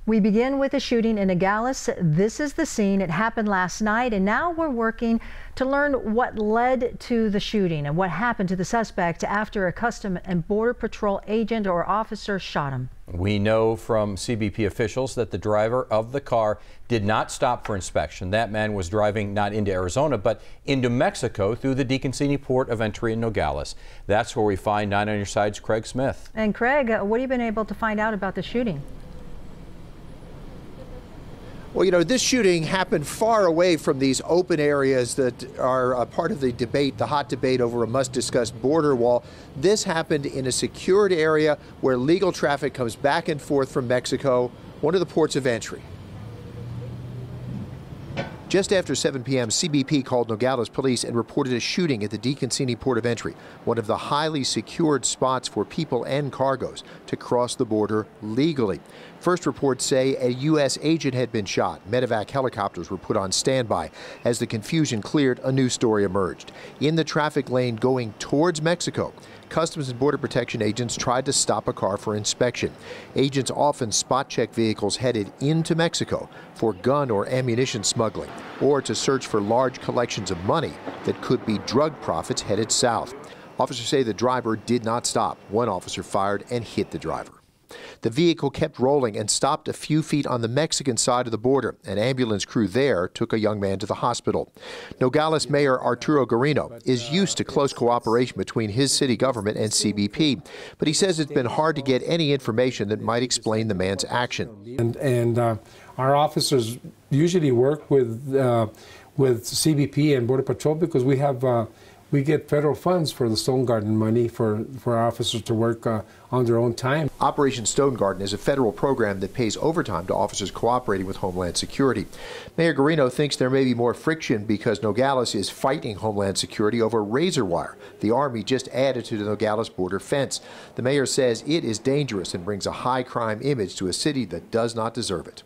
We begin with a shooting in Nogales. This is the scene. It happened last night, and now we're working to learn what led to the shooting and what happened to the suspect after a Customs and Border Patrol agent or officer shot him. We know from CBP officials that the driver of the car did not stop for inspection. That man was driving not into Arizona, but into Mexico through the DeConcini port of entry in Nogales. That's where we find 9 on Your Side's Craig Smith. And Craig, what have you been able to find out about the shooting? Well, you know, this shooting happened far away from these open areas that are a part of the debate, the hot debate over a must-discuss border wall. This happened in a secured area where legal traffic comes back and forth from Mexico, one of the ports of entry. Just after 7 p.m., CBP called Nogales police and reported a shooting at the DeConcini port of entry, one of the highly secured spots for people and cargoes to cross the border legally. First reports say a U.S. agent had been shot. Medevac helicopters were put on standby. As the confusion cleared, a new story emerged. In the traffic lane going towards Mexico, Customs and Border Protection agents tried to stop a car for inspection. Agents often spot check vehicles headed into Mexico for gun or ammunition smuggling, or to search for large collections of money that could be drug profits headed south. Officers say the driver did not stop. One officer fired and hit the driver. The vehicle kept rolling and stopped a few feet on the Mexican side of the border. An ambulance crew there took a young man to the hospital. Nogales Mayor Arturo Guarino is used to close cooperation between his city government and CBP, but he says it's been hard to get any information that might explain the man's action. And our officers usually work with CBP and Border Patrol because we get federal funds for the Stone Garden money for our officers to work on their own time. Operation Stone Garden is a federal program that pays overtime to officers cooperating with Homeland Security. Mayor Guarino thinks there may be more friction because Nogales is fighting Homeland Security over razor wire. The Army just added to the Nogales border fence. The mayor says it is dangerous and brings a high crime image to a city that does not deserve it.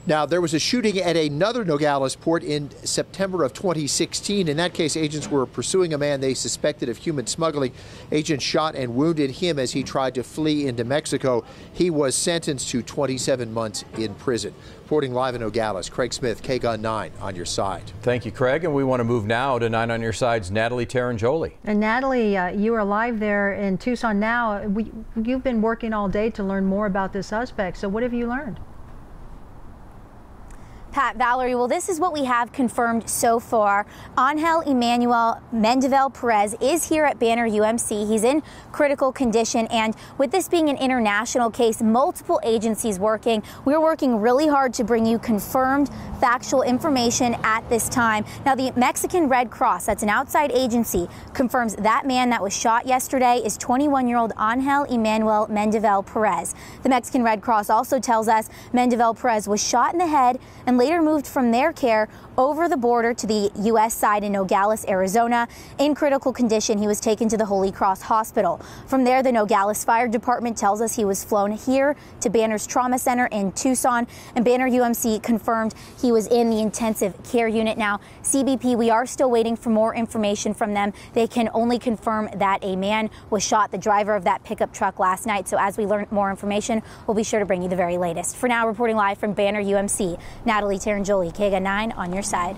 Now, there was a shooting at another Nogales port in September of 2016. In that case, agents were pursuing a man they suspected of human smuggling. Agents shot and wounded him as he tried to flee into Mexico. He was sentenced to 27 months in prison. Reporting live in Nogales, Craig Smith, KGUN 9 on your side. Thank you, Craig. And we want to move now to 9 on Your Side's Natalie Tarangioli. And Natalie, you are live there in Tucson now. You've been working all day to learn more about this suspect. So what have you learned? Pat, Valerie, well, this is what we have confirmed so far. Angel Emmanuel Mendivel Perez is here at Banner UMC. He's in critical condition, and with this being an international case, multiple agencies working. We're working really hard to bring you confirmed factual information at this time. Now, the Mexican Red Cross, that's an outside agency, confirms that man that was shot yesterday is 21-year-old Angel Emmanuel Mendivel Perez. The Mexican Red Cross also tells us Mendivel Perez was shot in the head and later moved from their care over the border to the U.S. side in Nogales, Arizona. In critical condition, he was taken to the Holy Cross Hospital. From there, the Nogales Fire Department tells us he was flown here to Banner's Trauma Center in Tucson, and Banner UMC confirmed he was in the intensive care unit. Now, CBP, we are still waiting for more information from them. They can only confirm that a man was shot, the driver of that pickup truck, last night. So as we learn more information, we'll be sure to bring you the very latest. For now, reporting live from Banner UMC, Natalie Tarangioli, KGUN 9 on your side.